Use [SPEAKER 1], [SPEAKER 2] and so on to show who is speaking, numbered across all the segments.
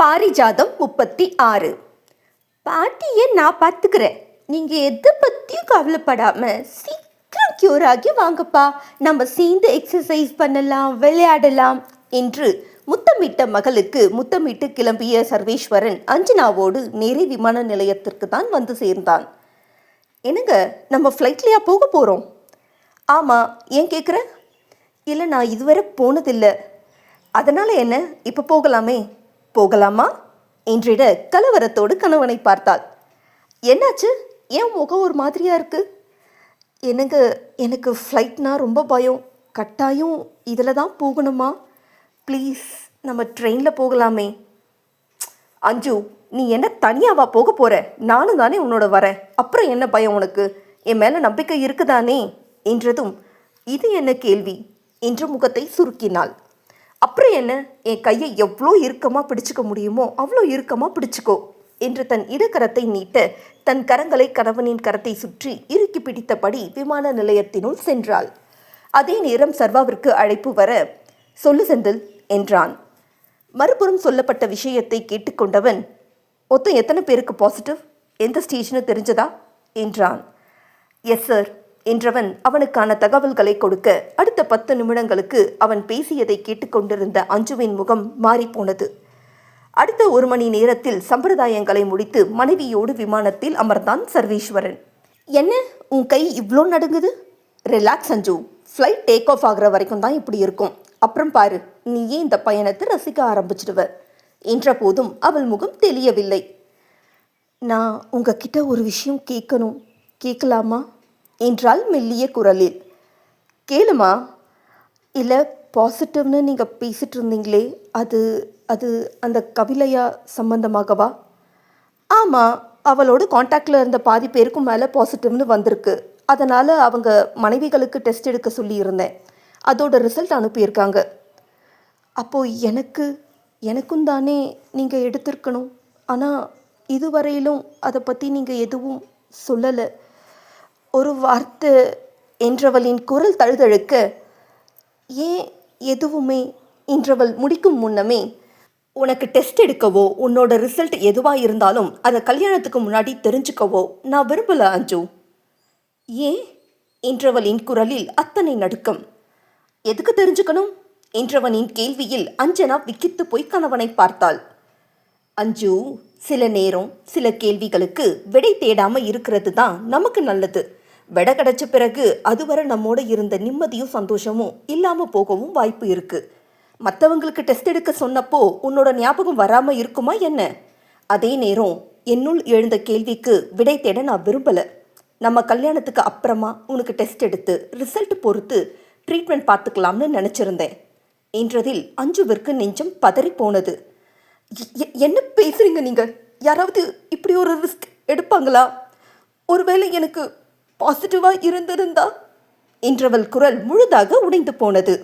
[SPEAKER 1] பாரிஜாதம் 36. பாட்டியை நான் பார்த்துக்கிறேன், நீங்கள் எதை பற்றியும் கவலைப்படாமல் சீக்கிரம் க்யூர் ஆகி வாங்கப்பா, நம்ம சேர்ந்து எக்ஸசைஸ் பண்ணலாம், விளையாடலாம் என்று முத்தமிட்ட மகளுக்கு முத்தமிட்டு கிளம்பிய சர்வேஸ்வரன் அஞ்சனாவோடு நேரே விமான நிலையத்திற்கு தான் வந்து சேர்ந்தான். என்னங்க, நம்ம ஃப்ளைட்லையா போக போகிறோம்? ஆமாம், ஏன் கேட்குற? இல்லை, நான் இதுவரை போனதில்லை. அதனால் என்ன, இப்போ போகலாமே. போகலாமா என்றிட கலவரத்தோடு கணவனை பார்த்தாள். என்னாச்சு, ஏன் முகம் ஒரு மாதிரியாக இருக்குது? எனக்கு ஃப்ளைட்னா ரொம்ப பயம். கட்டாயம் இதில் தான் போகணுமா? ப்ளீஸ், நம்ம ட்ரெயினில் போகலாமே. அஞ்சு, நீ என்ன தனியாவா போக போகிற? நானும் தானே உன்னோட வரேன். அப்புறம் என்ன பயம் உனக்கு? என் மேலே நம்பிக்கை இருக்குதானே என்றதும், இது என்ன கேள்வி என்று முகத்தை சுருக்கினாள். அப்புறம் என்ன, என் கையை எவ்வளோ இறுக்கமாக பிடிச்சிக்க முடியுமோ அவ்வளோ இறுக்கமாக பிடிச்சிக்கோ என்று தன் இடக்கரத்தை நீட்ட தன் கரங்களை கணவனின் கரத்தை சுற்றி இறுக்கி பிடித்தபடி விமான நிலையத்தினுள் சென்றாள். அதே நேரம் சர்வாவிற்கு அழைப்பு வர, சொல்லு செந்தில் என்றான். மறுபுறம் சொல்லப்பட்ட விஷயத்தை கேட்டுக்கொண்டவன், மொத்தம் எத்தனை பேருக்கு பாசிட்டிவ், எந்த ஸ்டேஜ்னு தெரிஞ்சதா என்றான். எஸ் சார் என்றவன் அவனுக்கான தகவல்களை கொடுக்க அடுத்த 10 நிமிடங்களுக்கு அவன் பேசியதை கேட்டுக்கொண்டிருந்த அஞ்சுவின் முகம் மாறிப்போனது. அடுத்த 1 மணி நேரத்தில் சம்பிரதாயங்களை முடித்து மனைவியோடு விமானத்தில் அமர்ந்தான் சர்வேஸ்வரன். என்ன, உன் கை இவ்வளோ நடுங்குது? ரிலாக்ஸ் அஞ்சு, ஃப்ளைட் டேக் ஆஃப் ஆகிற வரைக்கும் தான் இப்படி இருக்கும். அப்புறம் பாரு, நீயே இந்த பயணத்தை ரசிக்க ஆரம்பிச்சிடுவ என்ற போதும் அவள் முகம் தெளியவில்லை. நான் உங்ககிட்ட ஒரு விஷயம் கேட்கணும், கேட்கலாமா என்றால் மெல்லிய குரலில். கேளுமா. இல்லை, பாசிட்டிவ்னு நீங்கள் பேசிகிட்டு இருந்தீங்களே, அது அது அந்த கவிலையா சம்பந்தமாகவா? ஆமாம், அவளோட காண்டாக்டில் இருந்த பாதி பேருக்கும் மேலே பாசிட்டிவ்னு வந்திருக்கு. அதனால் அவங்க மனைவிகளுக்கு டெஸ்ட் எடுக்க சொல்லியிருந்தேன். அதோட ரிசல்ட் அனுப்பியிருக்காங்க. அப்போது எனக்கும் தானே நீங்கள் எடுத்திருக்கணும். ஆனால் இதுவரையிலும் அதை பற்றி நீங்கள் எதுவும் சொல்லலை. ஒரு வார்த்தை என்றவளின் குரல் தழுதழுக்க, ஏன் எதுவுமே என்றவள் முடிக்கும் முன்னமே, உனக்கு டெஸ்ட் எடுக்கவோ உன்னோட ரிசல்ட் எதுவாக இருந்தாலும் அதை கல்யாணத்துக்கு முன்னாடி தெரிஞ்சுக்கவோ நான் விரும்பலை அஞ்சு. ஏன் என்றவளின் குரலில் அத்தனை நடுக்கம். எதுக்கு தெரிஞ்சுக்கணும் என்றவனின் கேள்வியில் அஞ்சனா விக்கித்து போய் கணவனை பார்த்தாள். அஞ்சு, சில நேரம் சில கேள்விகளுக்கு விடை தேடாமல் இருக்கிறது தான் நமக்கு நல்லது. விடை கிடைச்ச பிறகு அதுவரை நம்மோட இருந்த நிம்மதியும் சந்தோஷமும் இல்லாமல் போகவும் வாய்ப்பு இருக்குது. மற்றவங்களுக்கு டெஸ்ட் எடுக்க சொன்னப்போ உன்னோட ஞாபகம் வராமல் இருக்குமா என்ன? அதே நேரம் என்னுள் எழுந்த கேள்விக்கு விடை தேட நான் விரும்பலை. நம்ம கல்யாணத்துக்கு அப்புறமா உனக்கு டெஸ்ட் எடுத்து ரிசல்ட் பொறுத்து ட்ரீட்மெண்ட் பார்த்துக்கலாம்னு நினச்சிருந்தேன் என்றதில் அஞ்சுவிற்கு நெஞ்சம் பதறி போனது. என்ன பேசுகிறீங்க நீங்கள்? யாராவது இப்படி ஒரு ரிஸ்க் எடுப்பாங்களா? ஒருவேளை எனக்கு பாசிட்டிவாக இருந்திருந்தா என்றவள் குரல் முழுதாக உடைந்து போனது.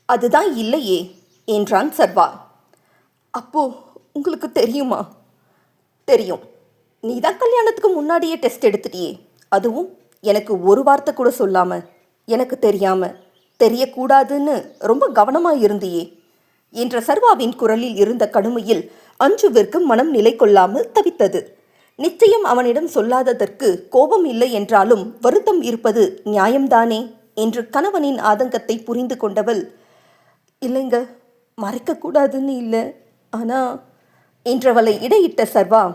[SPEAKER 1] அதுதான் இல்லையே என்றான் சர்வா. அப்போ உங்களுக்கு தெரியுமா? தெரியும். நீ தான் கல்யாணத்துக்கு முன்னாடியே டெஸ்ட் எடுத்துட்டியே, அதுவும் எனக்கு ஒரு வார்த்தை கூட சொல்லாமல், எனக்கு தெரியாமல், தெரியக்கூடாதுன்னு ரொம்ப கவனமாக இருந்தியே என்ற சர்வாவின் குரலில் இருந்த கடுமையில் அஞ்சுவிற்கு மனம் நிலை கொள்ளாமல் தவித்தது. நிச்சயம் அவனிடம் சொல்லாததற்கு கோபம் இல்லை என்றாலும் வருத்தம் இருப்பது நியாயம்தானே என்று கணவனின் ஆதங்கத்தை புரிந்து கொண்டவள், இல்லைங்க, மறைக்கக்கூடாதுன்னு இல்லை, ஆனால் என்றவளை இடையிட்ட சர்வா,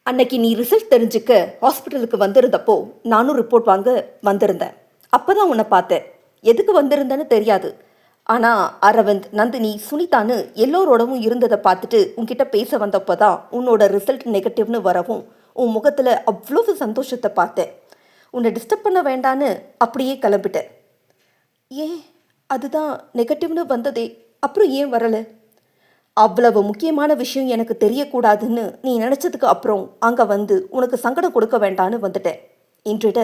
[SPEAKER 1] அன்னைக்கு நீ ரிசல்ட் தெரிஞ்சுக்க ஹாஸ்பிட்டலுக்கு வந்திருந்தப்போ நானும் ரிப்போர்ட் வாங்க வந்திருந்தேன். அப்போ தான் உன்னை பார்த்தேன். எதுக்கு வந்திருந்தேன்னு தெரியாது. ஆனால் அரவிந்த், நந்தினி, சுனிதான்னு எல்லோரோடவும் இருந்ததை பார்த்துட்டு உன்கிட்ட பேச வந்தப்போ தான் உன்னோட ரிசல்ட் நெகட்டிவ்னு வரவும் உன் முகத்தில் அவ்வளவு சந்தோஷத்தை பார்த்தேன். உன்னை டிஸ்டர்ப் பண்ண வேண்டான்னு அப்படியே கிளம்பிட்டேன். ஏன், அதுதான் நெகட்டிவ்னு வந்ததே, அப்புறம் ஏன் வரலை? அவ்வளவு முக்கியமான விஷயம் எனக்கு தெரியக்கூடாதுன்னு நீ நினச்சதுக்கு அப்புறம் அங்கே வந்து உனக்கு சங்கடம் கொடுக்க வேண்டான்னு வந்துட்டேன் என்றிட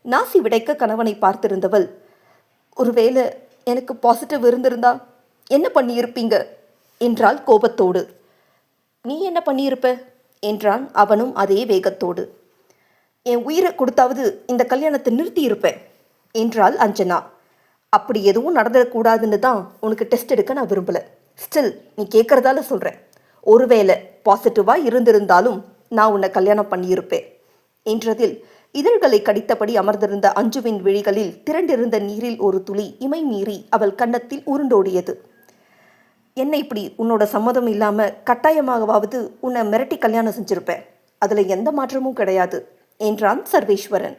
[SPEAKER 1] நாசி விடைக்க கணவனை பார்த்திருந்தவள், ஒருவேளை எனக்கு பாசிட்டிவ் இருந்திருந்தா என்ன பண்ணியிருப்பீங்க என்றாள் கோபத்தோடு. நீ என்ன பண்ணியிருப்ப என்றான் அவனும் அதே வேகத்தோடு. என் உயிரை கொடுத்தாவது இந்த கல்யாணத்தை நிறுத்தியிருப்பேன் என்றாள் அஞ்சனா. அப்படி எதுவும் நடந்துடக்கூடாதுன்னு தான் உனக்கு டெஸ்ட் எடுக்க நான் விரும்பலை. ஸ்டில் நீ கேட்குறதால சொல்கிறேன், ஒருவேளை பாசிட்டிவாக இருந்திருந்தாலும் நான் உன்னை கல்யாணம் பண்ணியிருப்பேன் என்றதில் இதழ்களை கடித்தபடி அமர்ந்திருந்த அஞ்சுவின் விழிகளில் திரண்டிருந்த நீரில் ஒரு துளி இமை மீறி அவள் கன்னத்தில் உருண்டோடியது. என்ன இப்படி உன்னோட சம்மதம் இல்லாமல் கட்டாயமாகவாவது உன்னை மிரட்டி கல்யாணம் செஞ்சிருப்பேன், அதில் எந்த மாற்றமும் கிடையாது என்றான் சர்வேஸ்வரன்.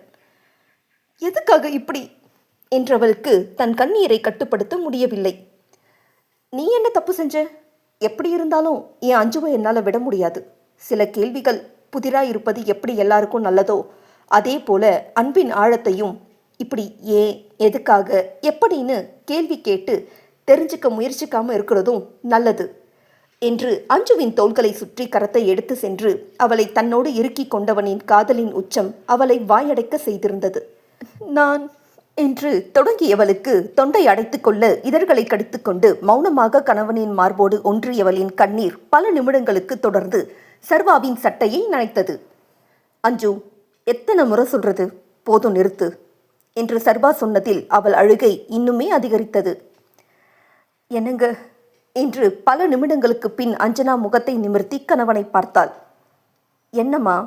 [SPEAKER 1] எதுக்காக இப்படி என்றவளுக்கு தன் கண்ணீரை கட்டுப்படுத்த முடியவில்லை. நீ என்ன தப்பு செஞ்ச? எப்படி இருந்தாலும் என் அஞ்சுவை என்னால் விட முடியாது. சில கேள்விகள் புதிராக இருப்பது எப்படி எல்லாருக்கும் நல்லதோ அதே போல அன்பின் ஆழத்தையும் இப்படி ஏன், எதுக்காக, எப்படின்னு கேள்வி கேட்டு தெரிஞ்சுக்க முயற்சிக்காமல் இருக்கிறதும் நல்லது என்று அஞ்சுவின் தோள்களை சுற்றி கரத்தை எடுத்து சென்று அவளை தன்னோடு இறுக்கி கொண்டவனின் காதலின் உச்சம் அவளை வாயடைக்க செய்திருந்தது. நான் என்று தொடங்கியவளுக்கு தொண்டை அடைத்து கொள்ள இதழ்களை கடித்துக்கொண்டு மௌனமாக கணவனின் மார்போடு ஒன்றியவளின் கண்ணீர் பல நிமிடங்களுக்கு தொடர்ந்து சர்வாவின் சட்டையை நனைத்தது. அஞ்சு, எத்தனை முறை சொல்றது, போதும் நிறுத்து என்று சர்வா சொன்னதில் அவள் அழுகை இன்னுமே அதிகரித்தது. என்னங்க என்று பல நிமிடங்களுக்கு பின் அஞ்சனா முகத்தை நிமிர்த்தி கணவனை பார்த்தாள். என்னம்மா,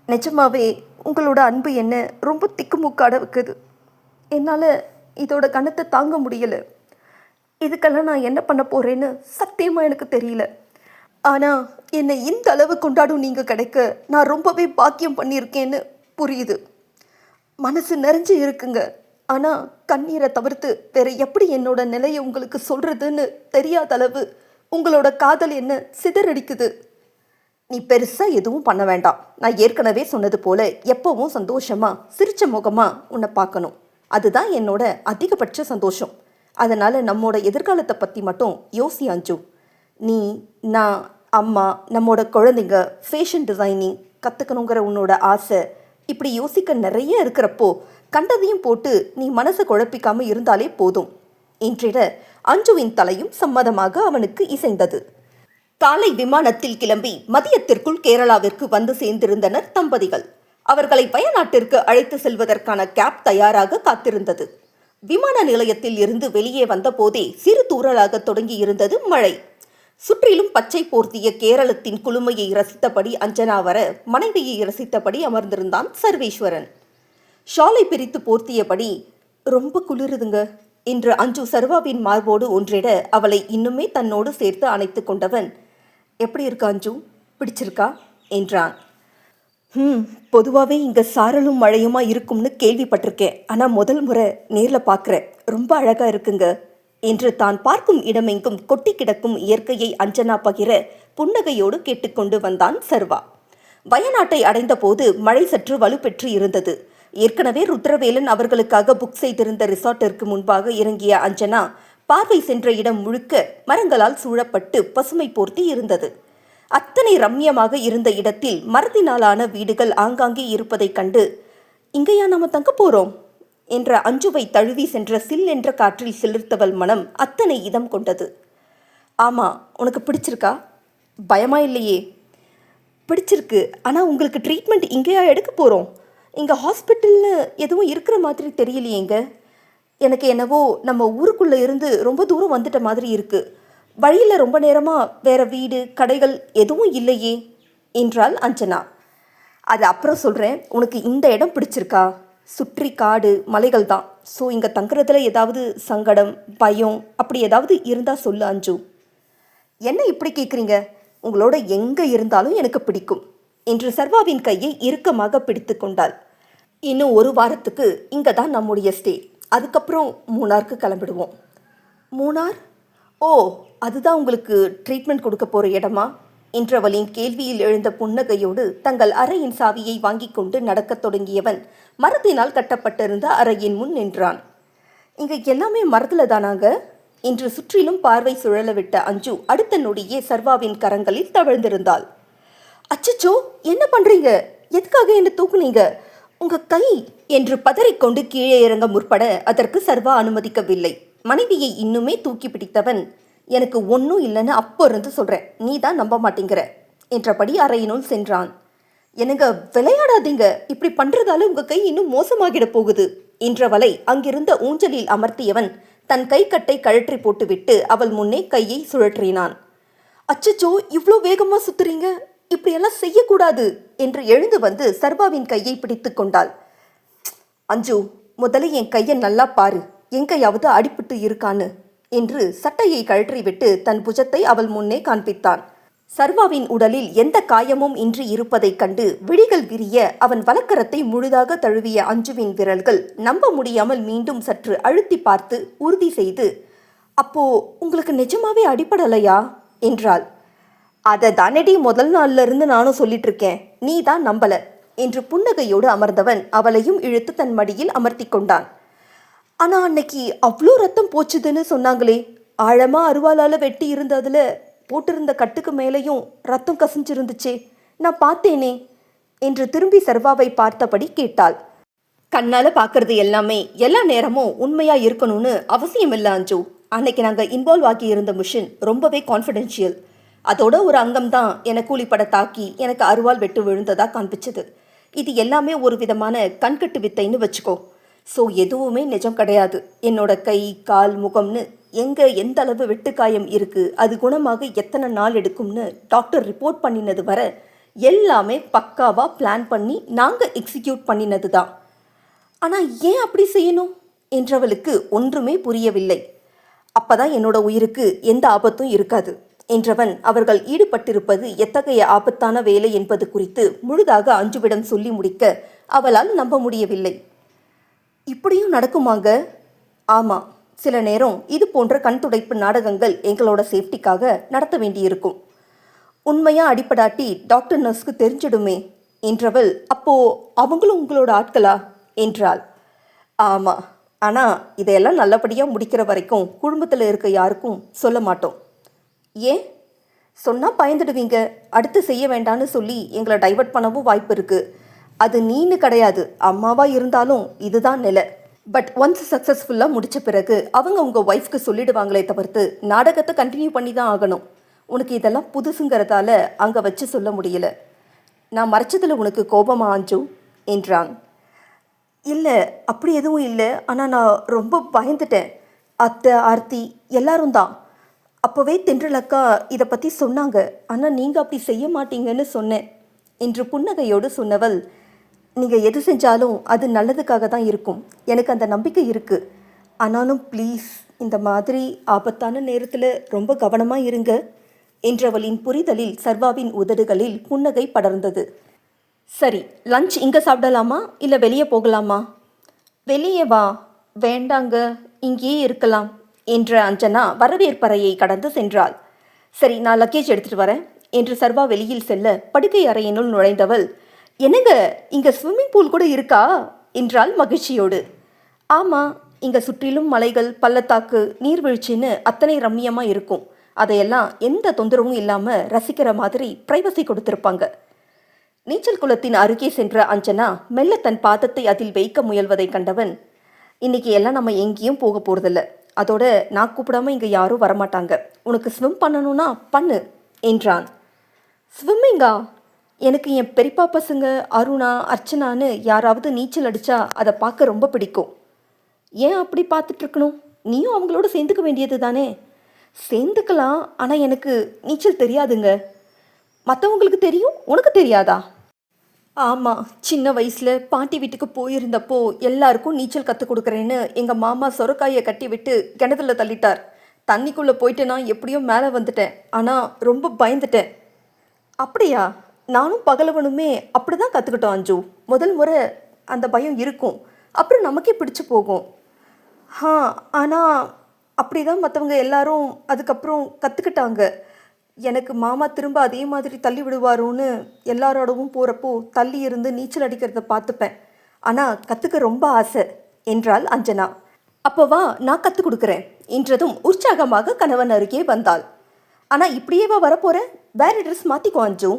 [SPEAKER 1] நிஜமாவே உங்களோட அன்பு என்ன ரொம்ப திக்குமுக்காட வைக்குது. என்னால் இதோட கணத்தை தாங்க முடியலை. இதுக்கெல்லாம் நான் என்ன பண்ண போகிறேன்னு சத்தியமாக எனக்கு தெரியல. ஆனால் என்னை இந்த அளவு கொண்டாடும் நீங்கள் கிடைக்க நான் ரொம்பவே பாக்கியம் பண்ணியிருக்கேன்னு புரியுது. மனசு நிறைஞ்சு இருக்குங்க. ஆனால் கண்ணீரை தவிர்த்து வேறு எப்படி என்னோட நிலையை உங்களுக்கு சொல்கிறதுன்னு தெரியாத அளவு உங்களோட காதல் என்ன சிதறடிக்குது. நீ பெருசாக எதுவும் பண்ண வேண்டாம். நான் ஏற்கனவே சொன்னது போல் எப்போவும் சந்தோஷமாக சிரிச்ச முகமாக உன்னை பார்க்கணும். அதுதான் என்னோட அதிகபட்ச சந்தோஷம். அதனால் நம்மோட எதிர்காலத்தை பற்றி மட்டும் யோசி அஞ்சு. நீ, நான், அம்மா, நம்மோட குழந்தைங்க, ஃபேஷன் டிசைனிங் கற்றுக்கணுங்கிற உன்னோட ஆசை இப்படி யோசிக்க நிறைய இருக்கிறப்போ கண்டதையும் போட்டு நீ மனசை குழப்பிக்காமல் இருந்தாலே போதும் என்றிட அஞ்சுவின் தலையும் சம்மதமாக அவனுக்கு இசைந்தது. காலை விமானத்தில் கிளம்பி மதியத்திற்குள் கேரளாவிற்கு வந்து சேர்ந்திருந்தனர் தம்பதிகள். அவர்களை வயநாட்டிற்கு அழைத்து செல்வதற்கான கேப் தயாராக காத்திருந்தது. விமான நிலையத்தில் இருந்து வெளியே வந்த போதே சிறு தூறலாக தொடங்கி இருந்தது மழை. சுற்றிலும் பச்சை போர்த்திய கேரளத்தின் குளுமையை ரசித்தபடி அஞ்சனா வர மனைவியை ரசித்தபடி அமர்ந்திருந்தான் சர்வேஸ்வரன். ஷாலை பிரித்து போர்த்தியபடி, ரொம்ப குளிருதுங்க என்று அஞ்சு சர்வாவின் மார்போடு ஒன்றிட அவளை இன்னுமே தன்னோடு சேர்த்து அணைத்து கொண்டவன், எப்படி இருக்கா அஞ்சு, பிடிச்சிருக்கா என்றான். பொதுவாகவே இங்கே சாரலும் மழையுமா இருக்கும்னு கேள்விப்பட்டிருக்கேன். ஆனால் முதல் முறை நேரில் பார்க்குறேன். ரொம்ப அழகாக இருக்குங்க என்று தான் பார்க்கும் இடமெங்கும் கொட்டி கிடக்கும் இயற்கையை அஞ்சனா பகிர புன்னகையோடு கேட்டுக்கொண்டு வந்தான் சர்வா. வயநாட்டை அடைந்த போது மழை சற்று வலுப்பெற்று இருந்தது. ஏற்கனவே ருத்ரவேலன் அவர்களுக்காக புக் செய்திருந்த ரிசார்ட்டிற்கு முன்பாக இறங்கிய அஞ்சனா பார்வை சென்ற இடம் முழுக்க மரங்களால் சூழப்பட்டு பசுமை போர்த்தி இருந்தது. அத்தனை ரம்யமாக இருந்த இடத்தில் மரத்தினாலான வீடுகள் ஆங்காங்கே இருப்பதைக் கண்டு, இங்கேயா நாம தங்க போறோம் என்ற அஞ்சுவை தழுவி சென்ற சில் என்ற காற்றில் சிலிர்த்தவள் மனம் அத்தனை இதம் கொண்டது. ஆமா, உனக்கு பிடிச்சிருக்கா? பயமா இல்லையே? பிடிச்சிருக்கு. ஆனால் உங்களுக்கு ட்ரீட்மெண்ட் இங்கேயா எடுக்க போகிறோம்? இங்கே ஹாஸ்பிட்டல்னு எதுவும் இருக்கிற மாதிரி தெரியலையேங்க. எனக்கு என்னவோ நம்ம ஊருக்குள்ளே இருந்து ரொம்ப தூரம் வந்துட்ட மாதிரி இருக்குது. வழியில் ரொம்ப நேரமாக வேற வீடு, கடைகள் எதுவும் இல்லையே என்றாள் அஞ்சனா. அது அப்புறம் சொல்கிறேன். உனக்கு இந்த இடம் பிடிச்சிருக்கா? சுற்றி காடு, மலைகள் தான். ஸோ இங்கே தங்குறதுல ஏதாவது சங்கடம், பயம் அப்படி ஏதாவது இருந்தால் சொல்லு அஞ்சு. என்ன இப்படி கேட்குறீங்க? உங்களோட எங்கே இருந்தாலும் எனக்கு பிடிக்கும் என்று சர்வாவின் கையை இறுக்கமாக பிடித்து கொண்டாள். இன்னும் ஒரு வாரத்துக்கு இங்கே தான் நம்முடைய ஸ்டே. அதுக்கப்புறம் மூணாருக்கு கிளம்பிடுவோம். மூணார்? ஓ, அதுதான் உங்களுக்கு ட்ரீட்மெண்ட் கொடுக்க போகிற இடமா என்றவளின் கேள்வியில் எழுந்த புன்னகையோடு தங்கள் அறையின் சாவியை வாங்கி கொண்டு நடக்கத் தொடங்கியவன் மரத்தினால் கட்டப்பட்டிருந்த அறையின் முன் நின்றான். இங்கே எல்லாமே மரத்தில் தானாங்க என்று சுற்றிலும் பார்வை சுழலவிட்ட அஞ்சு அடுத்த நொடியே சர்வாவின் கரங்களில் தவழ்ந்திருந்தாள். அச்சச்சோ, என்ன பண்ணுறீங்க? எதுக்காக என்ன தூக்குனீங்க? உங்கள் கை என்று பதறிக்கொண்டு கீழே இறங்க முற்பட அதற்கு சர்வா அனுமதிக்கவில்லை. மனைவியை இன்னுமே தூக்கி பிடித்தவன், எனக்கு ஒன்றும் இல்லைன்னு அப்போ இருந்து சொல்கிறேன், நீ தான் நம்ப மாட்டேங்கிற என்றபடி அறையினுள் சென்றான். எனக்கு விளையாடாதீங்க, இப்படி பண்ணுறதால உங்கள் கை இன்னும் மோசமாகிட போகுது என்றவளை அங்கிருந்த ஊஞ்சலில் அமர்த்தியவன் தன் கைக்கட்டை கழற்றி போட்டுவிட்டு அவள் முன்னே கையை சுழற்றினான். அச்சச்சோ, இவ்வளோ வேகமாக சுத்துறீங்க, இப்படியெல்லாம் செய்யக்கூடாது என்று எழுந்து வந்து சர்வாவின் கையை பிடித்து கொண்டாள். அஞ்சு, முதல்ல என் கையை நல்லா பாரு, எங்கேயாவது அடிபட்டு இருக்கான்னு என்று சட்டையை கழற்றிவிட்டு தன் புஜத்தை அவள் முன்னே காண்பித்தான். சர்வாவின் உடலில் எந்த காயமும் இன்றி இருப்பதைக் கண்டு விழிகள் விரிய அவன் வலக்கரத்தை முழுதாக தழுவிய அஞ்சுவின் விரல்கள் நம்ப முடியாமல் மீண்டும் சற்று அழுத்தி பார்த்து உறுதி செய்து, அப்போ உங்களுக்கு நிஜமாவே அடிபடலையா என்றாள். அதை தானடி முதல் நாள்ல இருந்து நானும் சொல்லிட்டு இருக்கேன், நீ தான் நம்பல என்று புன்னகையோடு அமர்ந்தவன் அவளையும் இழுத்து தன் மடியில் அமர்த்தி கொண்டான். ஆனா அன்னைக்கு அவ்வளோ ரத்தம் போச்சுதுன்னு சொன்னாங்களே, ஆழமா அருவாளால வெட்டி இருந்ததுல போட்டிருந்த கட்டுக்கு மேலேயும் ரத்தம் கசிஞ்சிருந்துச்சே, நான் பார்த்தேனே என்று திரும்பி சர்வாவை பார்த்தபடி கேட்டாள். கண்ணால பார்க்கறது எல்லாமே எல்லா நேரமும் உண்மையா இருக்கணும்னு அவசியம் இல்லை அஞ்சு. அன்னைக்கு நாங்கள் இன்வால்வ் ஆகி இருந்த மிஷன் ரொம்பவே கான்ஃபிடென்ஷியல். அதோட ஒரு அங்கம்தான் என்னை கூலிப்பட தாக்கி எனக்கு அருவாள் வெட்டு விழுந்ததா காண்பிச்சது. இது எல்லாமே ஒரு விதமான கண்கட்டு வித்தைன்னு வச்சுக்கோ. ஸோ எதுவுமே நிஜம் கிடையாது. என்னோட கை, கால், முகம்னு எங்கே எந்த அளவு வெட்டுக்காயம் இருக்குது, அது குணமாக எத்தனை நாள் எடுக்கும்னு டாக்டர் ரிப்போர்ட் பண்ணினது வர எல்லாமே பக்காவாக பிளான் பண்ணி நாங்கள் எக்ஸிக்யூட் பண்ணினது தான். ஆனால் ஏன் அப்படி செய்யணும் என்றவளுக்கு ஒன்றுமே புரியவில்லை. அப்போதான் என்னோட உயிருக்கு எந்த ஆபத்தும் இருக்காது என்றவன் அவர்கள் ஈடுபட்டிருப்பது எத்தகைய ஆபத்தான வேலை என்பது குறித்து முழுதாக அஞ்சுவிடம் சொல்லி முடிக்க அவளால் நம்ப முடியவில்லை. இப்படியும் நடக்குமாங்க? ஆமாம், சில நேரம் இது போன்ற கண் துடைப்பு நாடகங்கள் எங்களோட சேஃப்டிக்காக நடத்த வேண்டியிருக்கும். உண்மையாக அடிப்படாட்டி டாக்டர் நர்ஸ்க்கு தெரிஞ்சிடுமே என்றவள், அப்போ அவங்களும் உங்களோட ஆட்களா என்றாள். ஆமாம், ஆனால் இதையெல்லாம் நல்லபடியாக முடிக்கிற வரைக்கும் குடும்பத்தில் இருக்க யாருக்கும் சொல்ல மாட்டோம். ஏன்? சொன்னால் பயந்துடுவீங்க, அடுத்து செய்ய வேண்டான்னு சொல்லி எங்களை டைவர்ட் பண்ணவும் வாய்ப்பு இருக்குது. அது நீன்னு கிடையாது, அம்மாவாக இருந்தாலும் இதுதான் நிலை. பட் ஒன்ஸ் சக்ஸஸ்ஃபுல்லாக முடித்த பிறகு அவங்க உங்கள் ஒய்ஃப்க்கு சொல்லிடுவாங்களே தவிர்த்து நாடகத்தை கண்டினியூ பண்ணி தான் ஆகணும். உனக்கு இதெல்லாம் புதுசுங்கிறதால அங்கே வச்சு சொல்ல முடியல. நான் மறைச்சதில் உனக்கு கோபமா அஞ்சு என்றான். இல்லை, அப்படி எதுவும் இல்லை. ஆனால் நான் ரொம்ப பயந்துட்டேன். அத்தை, ஆர்த்தி எல்லாரும் தான். அப்போவே தென்றலக்கா இதை பற்றி சொன்னாங்க. ஆனால் நீங்கள் அப்படி செய்ய மாட்டீங்கன்னு சொன்னேன் என்று புன்னகையோடு சொன்னவள், நீங்கள் எது செஞ்சாலும் அது நல்லதுக்காக தான் இருக்கும், எனக்கு அந்த நம்பிக்கை இருக்குது. ஆனாலும் ப்ளீஸ் இந்த மாதிரி ஆபத்தான நேரத்தில் ரொம்ப கவனமாக இருங்க என்றவளின் புரிதலில் சர்வாவின் உதடுகளில் புன்னகை படர்ந்தது. சரி, லஞ்ச் இங்கே சாப்பிடலாமா இல்லை வெளியே போகலாமா? வெளியே வா. வேண்டாங்க, இங்கேயே இருக்கலாம் என்ற அஞ்சனா வரவேற்பறையை கடந்து சென்றாள். சரி, நான் லக்கேஜ் எடுத்துகிட்டு வரேன் என்று சர்வா வெளியில் செல்ல படுக்கை அறையினுள் நுழைந்தவள், என்னங்க இங்கே ஸ்விம்மிங் பூல் கூட இருக்கா என்றாள் மகிழ்ச்சியோடு. ஆமாம், இங்கே சுற்றிலும் மலைகள், பள்ளத்தாக்கு, நீர்வீழ்ச்சின்னு அத்தனை ரம்மியமாக இருக்கும். அதையெல்லாம் எந்த தொந்தரவும் இல்லாமல் ரசிக்கிற மாதிரி பிரைவசி கொடுத்துருப்பாங்க. நீச்சல் குளத்தின் அருகே சென்ற அஞ்சனா மெல்ல தன் பாதத்தை அதில் வைக்க முயல்வதை கண்டவன், இன்னைக்கு எல்லாம் நம்ம எங்கேயும் போக போகிறதில்ல, அதோட நான் கூப்பிடாம இங்கே யாரும் வரமாட்டாங்க, உனக்கு ஸ்விம் பண்ணணும்னா பண்ணு என்றான். ஸ்விம்மிங்கா? எனக்கு என் பெரியப்பா பசங்க அருணா, அர்ச்சனான்னு யாராவது நீச்சல் அடித்தா அதை பார்க்க ரொம்ப பிடிக்கும். ஏன் அப்படி பார்த்துட்ருக்கணும்? நீயும் அவங்களோட சேர்ந்துக்க வேண்டியது தானே. சேர்ந்துக்கலாம், ஆனால் எனக்கு நீச்சல் தெரியாதுங்க. மற்றவங்களுக்கு தெரியும், உனக்கு தெரியாதா? ஆமாம், சின்ன வயசில் பாட்டி வீட்டுக்கு போயிருந்தப்போ எல்லாருக்கும் நீச்சல் கற்றுக் கொடுக்குறேன்னு எங்கள் மாமா சொரக்காயை கட்டி விட்டு கிணத்துல தள்ளிட்டார். தண்ணிக்குள்ளே போயிட்டு நான் எப்படியோ மேலே வந்துட்டேன், ஆனால் ரொம்ப பயந்துட்டேன். அப்படியா? நானும் பகலவனுமே அப்படி தான் கற்றுக்கிட்டோம் அஞ்சு. முதல் முறை அந்த பயம் இருக்கும், அப்புறம் நமக்கே பிடிச்சி போகும். ஆனால் அப்படி தான் மற்றவங்க எல்லாரும் அதுக்கப்புறம் கற்றுக்கிட்டாங்க. எனக்கு மாமா திரும்ப அதே மாதிரி தள்ளி விடுவாரோன்னு எல்லாரோடவும் போகிறப்போ தள்ளி இருந்து நீச்சல் அடிக்கிறத பார்த்துப்பேன். ஆனால் கற்றுக்க ரொம்ப ஆசை என்றாள் அஞ்சனா. அப்போ வா, நான் கற்றுக் கொடுக்குறேன் என்றதும் உற்சாகமாக கணவன் அருகே வந்தாள். ஆனால் இப்படியேவா வரப்போகிறேன்? வேறு ட்ரெஸ் மாற்றிக்கோ அஞ்சு.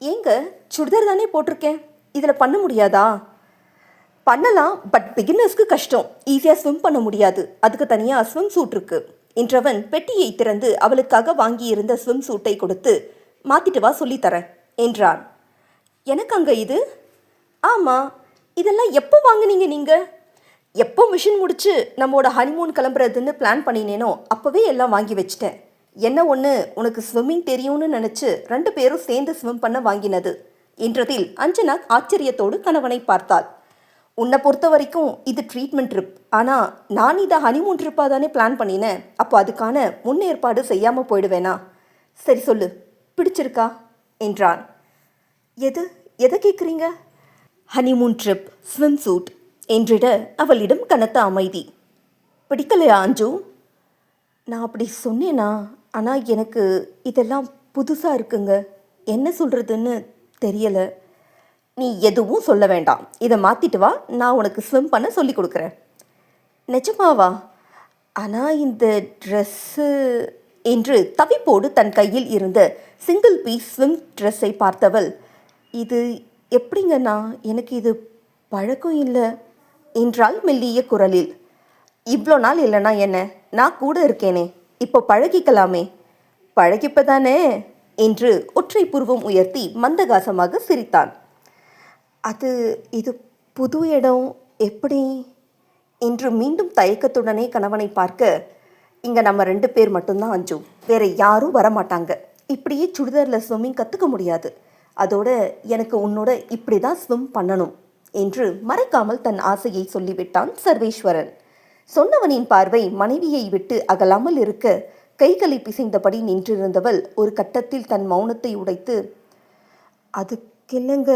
[SPEAKER 1] ஏங்க, சுடிதார் தானே போட்டிருக்கேன், இதில் பண்ண முடியாதா? பண்ணலாம், பட் பிகினர்ஸ்க்கு கஷ்டம், ஈஸியாக ஸ்விம் பண்ண முடியாது, அதுக்கு தனியாக ஸ்விம் சூட் இருக்கு என்றவன் பெட்டியை திறந்து அவளுக்காக வாங்கியிருந்த ஸ்விம் சூட்டை கொடுத்து, மாற்றிட்டு வா சொல்லித்தரேன் என்றான். எனக்கு அங்கே இது? ஆமாம், இதெல்லாம் எப்போ வாங்கினீங்க நீங்கள்? எப்போ மிஷின் முடிச்சு நம்மளோட ஹனிமூன் கிளம்புறதுன்னு பிளான் பண்ணினேனோ அப்போவே எல்லாம் வாங்கி வச்சிட்டேன் என்ன ஒன்று உனக்கு ஸ்விம்மிங் தெரியும்னு நினச்சி 2 பேரும் சேர்ந்து ஸ்விம் பண்ண வாங்கினது என்றதில் அஞ்சனா ஆச்சரியத்தோடு கணவனை பார்த்தாள். உன்னை பொறுத்த வரைக்கும் இது ட்ரீட்மெண்ட் ட்ரிப். ஆனால் நான் இதை ஹனிமூன் ட்ரிப்பாக தானே பிளான் பண்ணினேன். அப்போ அதுக்கான முன்னேற்பாடு செய்யாமல் போயிடுவேனா? சரி சொல்லு, பிடிச்சிருக்கா என்றான். எதை கேட்குறீங்க? ஹனிமூன் ட்ரிப், ஸ்விம் சூட் என்றிட அவளிடம் கனத்த அமைதி. பிடிக்கலையா அஞ்சு? நான் அப்படி சொன்னேனா? ஆனால் எனக்கு இதெல்லாம் புதுசாக இருக்குங்க. என்ன சொல்கிறதுன்னு தெரியலை. நீ எதுவும் சொல்ல வேண்டாம். இதை மாற்றிட்டு வா, நான் உனக்கு ஸ்விம் பண்ண சொல்லி கொடுக்குறேன். நிஜமாவா? ஆனால் இந்த ட்ரெஸ்ஸு என்று தவிப்போடு தன் கையில் இருந்த சிங்கிள் பீஸ் ஸ்விம் ட்ரெஸ்ஸை பார்த்தவள், இது எப்படிங்கண்ணா, எனக்கு இது பழக்கம் இல்லை என்றாள் மெல்லிய குரலில். இவ்வளோ நாள் இல்லைனா என்ன, நான் கூட இருக்கேனே, இப்போ பழகிக்கலாமே. பழகிப்பதானே என்று ஒற்றை புருவம் உயர்த்தி மந்தகாசமாக சிரித்தான். இது புது இடம், எப்படி என்று மீண்டும் தயக்கத்துடனே கணவனை பார்க்க, இங்கே நம்ம 2 பேர் மட்டும்தான் அஞ்சு, வேற யாரும் வரமாட்டாங்க. இப்படியே சுடிதாரில் ஸ்விம்மிங் கற்றுக்க முடியாது. அதோட எனக்கு உன்னோட இப்படி தான் ஸ்விம் பண்ணணும் என்று மறைக்காமல் தன் ஆசையை சொல்லிவிட்டான் சர்வேஸ்வரன். சொன்னவனின் பார்வை மனைவியை விட்டு அகலாமல் இருக்க கைகளை பிசைந்தபடி நின்றிருந்தவள் ஒரு கட்டத்தில் தன் மௌனத்தை உடைத்து, அதுக்கில்லைங்க,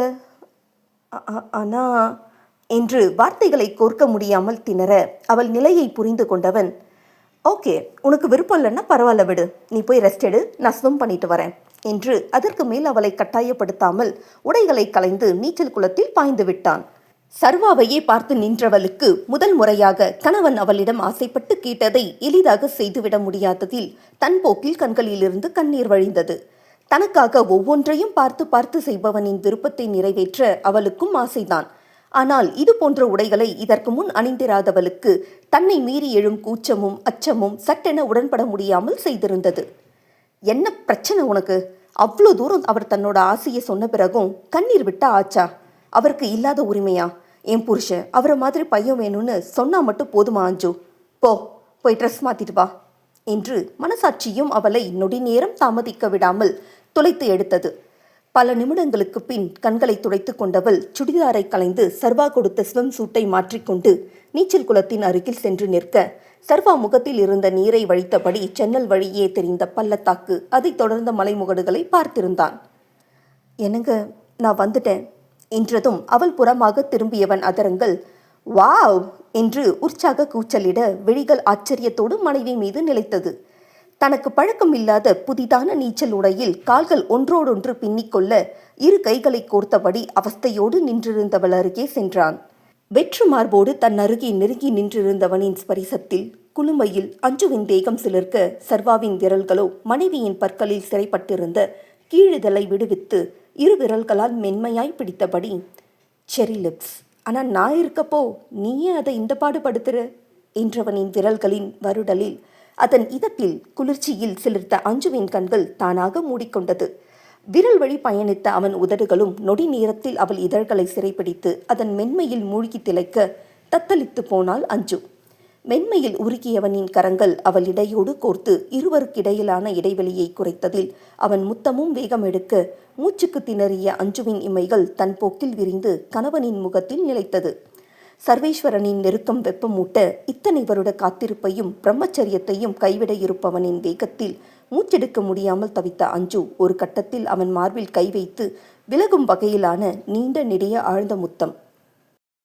[SPEAKER 1] ஆனா என்று வார்த்தைகளை கோர்க்க முடியாமல் திணற அவள் நிலையை புரிந்து கொண்டவன், ஓகே, உனக்கு விருப்பம் இல்லைன்னா பரவாயில்ல விடு, நீ போய் ரெஸ்ட் எடு, நான் ஸ்விம் பண்ணிட்டு வரேன் என்று அதற்கு மேல் அவளை கட்டாயப்படுத்தாமல் உடைகளை களைந்து நீச்சல் குளத்தில் பாய்ந்து விட்டான். சர்வாவையே பார்த்து நின்றவளுக்கு முதல் முறையாக கணவன் அவளிடம் ஆசைப்பட்டு கேட்டதை எளிதாக செய்துவிட முடியாததில் தன் போக்கில் கண்களிலிருந்து கண்ணீர் வழிந்தது. தனக்காக ஒவ்வொன்றையும் பார்த்து பார்த்து செய்பவனின் விருப்பத்தை நிறைவேற்ற அவளுக்கும் ஆசைதான். ஆனால் இது போன்ற உடைகளை இதற்கு முன் அணிந்திராதவளுக்கு தன்னை மீறி எழும் கூச்சமும் அச்சமும் சட்டென உடன்பட முடியாமல் செய்திருந்தது. என்ன பிரச்சனை உனக்கு? அவ்வளோ தூரம் அவர் தன்னோட ஆசையை சொன்ன பிறகும் கண்ணீர் விட்டா ஆச்சா? அவருக்கு இல்லாத உரிமையா? என் புருஷன் அவரை மாதிரி பையன் வேணும்னு சொன்னா மட்டும் போதுமா அஞ்சு? போய் ட்ரெஸ் மாத்திட்டு வா என்று மனசாட்சியும் அவளை நொடி நேரம் தாமதிக்க விடாமல் துளைத்து எடுத்தது. பல நிமிடங்களுக்கு பின் கண்களை துடைத்து கொண்டவள் சுடிதாரை களைந்து சர்வா கொடுத்த ஸ்விம் சூட்டை மாற்றிக்கொண்டு நீச்சல் குளத்தின் அருகில் சென்று நிற்க, சர்வா முகத்தில் இருந்த நீரை வழித்தபடி ஜன்னல் வழியே தெரிந்த பள்ளத்தாக்கு, அதைத் தொடர்ந்த மலைமுகடுகளை பார்த்திருந்தான். என்னங்க, நான் வந்துட்டேன் என்றதும் அவள் புறமாக திரும்பியவன் அதரங்கள் வாவ் என்று உற்சாக கூச்சலிட விழிகள் ஆச்சரியத்தோடு மனைவி மீது நிலைத்தது. தனக்கு பழக்கம் இல்லாத புதிதான நீச்சல் உடையில் கால்கள் ஒன்றோடொன்று பின்னிக்கொள்ள 2 கைகளை கோர்த்தபடி அவஸ்தையோடு நின்றிருந்தவள் அருகே சென்றான். வெற்று மார்போடு தன் அருகே நெருங்கி நின்றிருந்தவனின் ஸ்பரிசத்தில் குளுமையில் அஞ்சுவின் தேகம் சிலிர்க்க, சர்வாவின் விரல்களோ மனைவியின் பற்களில் சிறைப்பட்டிருந்த கீழிதழை விடுவித்து 2 விரல்களால் மென்மையாய் பிடித்தபடி, செரி லிப்ஸ், ஆனால் நான் இருக்கப்போ நீயே அதை இந்த பாடுபடுத்துற என்றவனின் விரல்களின் வருடலில் அதன் இதப்பில் குளிர்ச்சியில் சிலிர்த்த அஞ்சுவின் கண்கள் தானாக மூடிக்கொண்டது. விரல் வழி பயணித்த அவன் உதடுகளும் நொடி நேரத்தில் அவள் இதழ்களை சிறைப்பிடித்து அதன் மென்மையில் மூழ்கி திளைக்க தத்தளித்து போனாள் அஞ்சு. மென்மையில் உருகியவனின் கரங்கள் அவள் இடையோடு கோர்த்து இருவருக்கிடையிலான இடைவெளியை குறைத்ததில் அவன் முத்தமும் வேகம் எடுக்க, மூச்சுக்கு திணறிய அஞ்சுவின் இமைகள் தன் போக்கில் விரிந்து கணவனின் முகத்தில் நிலைத்தது. சர்வேஸ்வரனின் நெருக்கம் வெப்பமூட்ட இத்தனை வருட காத்திருப்பையும் பிரம்மச்சரியத்தையும் கைவிட இருப்பவனின் வேகத்தில் மூச்செடுக்க முடியாமல் தவித்த அஞ்சு ஒரு கட்டத்தில் அவன் மார்பில் கை வைத்து விலகும் வகையிலான நீண்ட நெடிய ஆழ்ந்த முத்தம்.